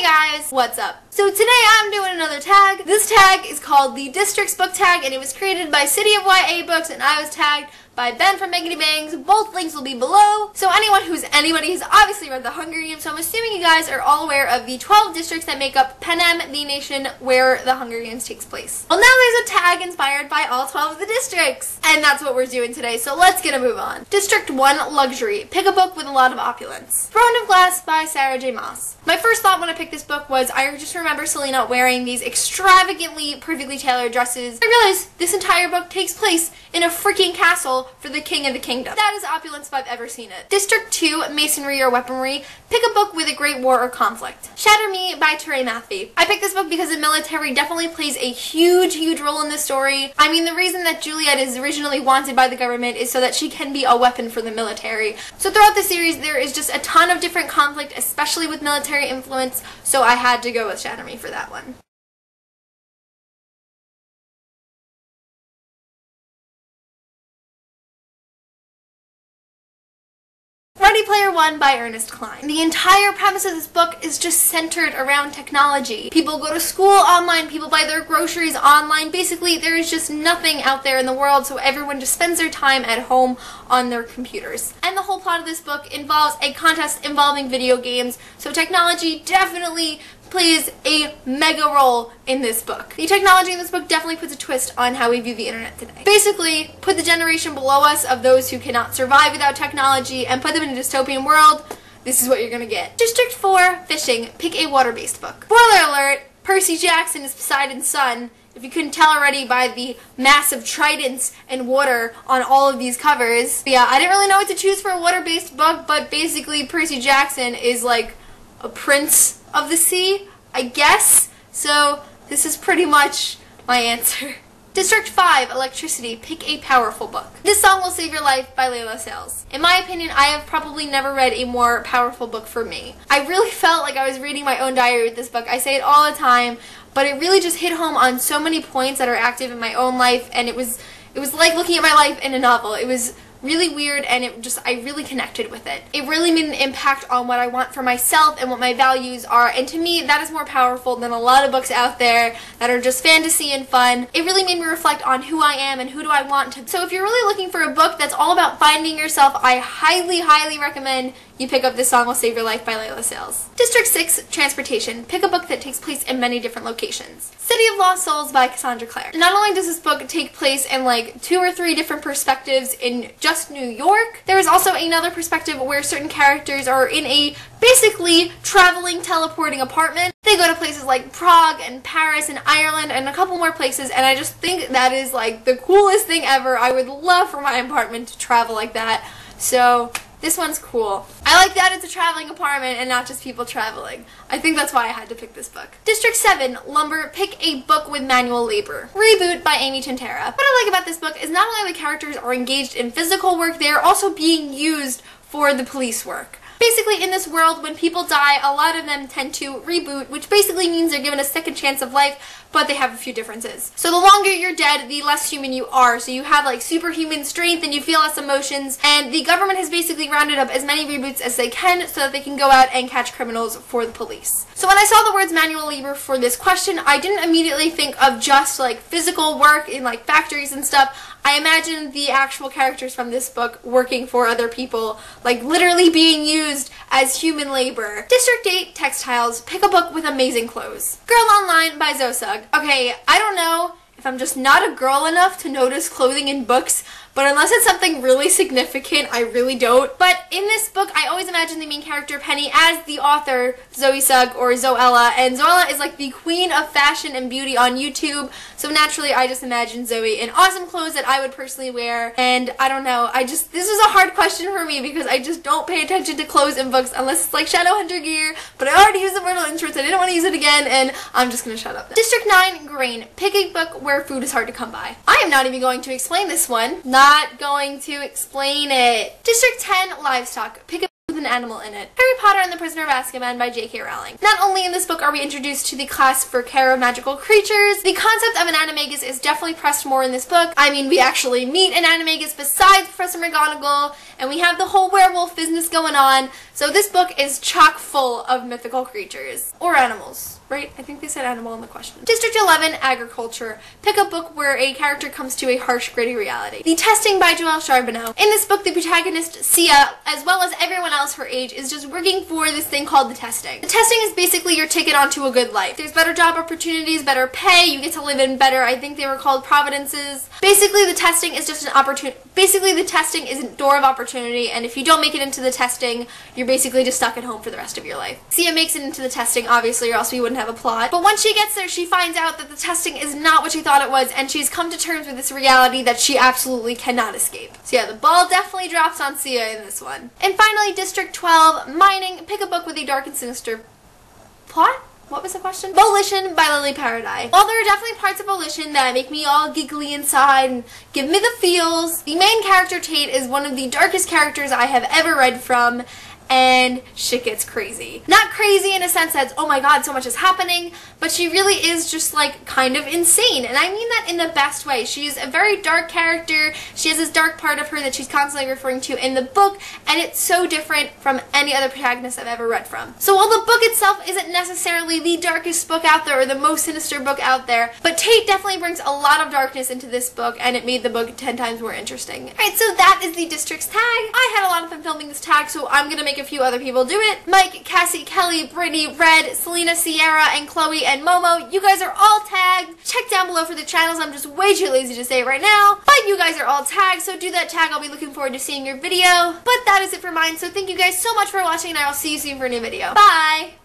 guys, what's up? So today I'm doing another tag. This tag is called the District's Book Tag, and it was created by City of YA Books, and I was tagged by Ben from Biggity Bangs. Both links will be below. So anybody who's obviously read The Hunger Games, so I'm assuming you guys are all aware of the 12 districts that make up Panem, the nation where The Hunger Games takes place. Well, now there's a tag inspired by all 12 of the districts, and that's what we're doing today, so let's get a move on. District 1, Luxury. Pick a book with a lot of opulence. Throne of Glass by Sarah J. Maas. My first thought when I picked this book was I just remember Selena wearing these extravagantly, perfectly tailored dresses. I realized this entire book takes place in a freaking castle for the king of the kingdom. That is opulence if I've ever seen it. District 2, Masonry or Weaponry. Pick a book with a great war or conflict. Shatter Me by Teray Matthey. I picked this book because the military definitely plays a huge role in this story. I mean, the reason that Juliet is originally wanted by the government is so that she can be a weapon for the military. So throughout the series, there is just a ton of different conflict, especially with military influence, so I had to go with Shatter Me for that one. Ready Player One by Ernest Cline. The entire premise of this book is just centered around technology. People go to school online, people buy their groceries online. Basically, there is just nothing out there in the world, so everyone just spends their time at home on their computers. And the whole plot of this book involves a contest involving video games, so technology definitely plays a mega role in this book. The technology in this book definitely puts a twist on how we view the internet today. Basically, put the generation below us of those who cannot survive without technology and put them in a dystopian world. This is what you're gonna get. District 4, Fishing. Pick a water-based book. Spoiler alert, Percy Jackson is Poseidon's son. If you couldn't tell already by the massive tridents and water on all of these covers. But yeah, I didn't really know what to choose for a water-based book, but basically Percy Jackson is like a prince of the sea, I guess. So this is pretty much my answer. District 5, Electricity. Pick a powerful book. This Song Will Save Your Life by lesssssss. In my opinion, I have probably never read a more powerful book for me. I really felt like I was reading my own diary with this book. I say it all the time, but it really just hit home on so many points that are active in my own life, and it was like looking at my life in a novel. It was really weird, and I really connected with it. It really made an impact on what I want for myself and what my values are, and to me, that is more powerful than a lot of books out there that are just fantasy and fun. It really made me reflect on who I am and who do I want to. So if you're really looking for a book that's all about finding yourself, I highly recommend you pick up This Song Will Save Your Life by lesssssss. District 6, Transportation. Pick a book that takes place in many different locations. City of Lost Souls by Cassandra Clare. Not only does this book take place in like 2 or 3 different perspectives in just New York, there is also another perspective where certain characters are in a basically traveling, teleporting apartment. They go to places like Prague and Paris and Ireland and a couple more places, and I just think that is like the coolest thing ever. I would love for my apartment to travel like that. So this one's cool. I like that it's a traveling apartment and not just people traveling. I think that's why I had to pick this book. District 7, Lumber. Pick a book with manual labor. Reboot by Amy Tintera. What I like about this book is not only the characters are engaged in physical work, they are also being used for the police work. Basically, in this world, when people die, a lot of them tend to reboot, which basically means they're given a second chance of life, but they have a few differences. So the longer you're dead, the less human you are. So you have like superhuman strength and you feel less emotions, and the government has basically rounded up as many reboots as they can so that they can go out and catch criminals for the police. So when I saw the words manual labor for this question, I didn't immediately think of just like physical work in like factories and stuff. I imagined the actual characters from this book working for other people, like literally being used as human labor. District 8, Textiles. Pick a book with amazing clothes. Girl Online by Zosug. Okay, I don't know if I'm just not a girl enough to notice clothing in books, but unless it's something really significant, I really don't. But in this book, I always imagine the main character, Penny, as the author, Zoe Sugg, or Zoella, and Zoella is like the queen of fashion and beauty on YouTube, so naturally I just imagine Zoe in awesome clothes that I would personally wear, and I don't know, this is a hard question for me because I just don't pay attention to clothes in books unless it's like Shadowhunter gear, but I already used the word on insurance, I didn't want to use it again, and I'm just gonna shut up. District 9, Grain. Pick a book where food is hard to come by. I am not even going to explain this one. Not going to explain it. District 10, Livestock. Pick a with an animal in it. Harry Potter and the Prisoner of Azkaban by J.K. Rowling. Not only in this book are we introduced to the class for care of magical creatures, the concept of an animagus is definitely pressed more in this book. I mean, we actually meet an animagus besides Professor McGonagall, and we have the whole werewolf business going on, So this book is chock full of mythical creatures. Or animals, right? I think they said animal in the question. District 11, Agriculture. Pick a book where a character comes to a harsh, gritty reality. The Testing by Joelle Charbonneau. In this book, the protagonist, Sia, as well as everyone else her age, is just working for this thing called the testing. The testing is basically your ticket onto a good life. There's better job opportunities, better pay, you get to live in better, I think they were called providences. Basically, the testing is just an opportunity. Basically, the testing is a door of opportunity, and if you don't make it into the testing, you're basically just stuck at home for the rest of your life. Sia makes it into the testing, obviously, or else we wouldn't have a plot. But once she gets there, she finds out that the testing is not what she thought it was, and she's come to terms with this reality that she absolutely cannot escape. So yeah, the ball definitely drops on Sia in this one. And finally, District 12, Mining. Pick a book with a dark and sinister plot? What was the question? Volition by Lily Paradise. While there are definitely parts of Volition that make me all giggly inside and give me the feels, the main character, Tate, is one of the darkest characters I have ever read from, and shit gets crazy. Not crazy in a sense that, oh my god, so much is happening, but she really is just like kind of insane, and I mean that in the best way. She's a very dark character. She has this dark part of her that she's constantly referring to in the book, and it's so different from any other protagonist I've ever read from. So while the book itself isn't necessarily the darkest book out there or the most sinister book out there, but Tate definitely brings a lot of darkness into this book, and it made the book 10 times more interesting. Alright, so that is the Districts tag. I had a lot of fun filming this tag, so I'm gonna make a few other people do it. Mike, Cassie, Kelly, Brittany, Red, Selena, Sierra, and Chloe, and Momo, you guys are all tagged. Check down below for the channels. I'm just way too lazy to say it right now. But you guys are all tagged, so do that tag. I'll be looking forward to seeing your video. But that is it for mine, so thank you guys so much for watching, and I will see you soon for a new video. Bye!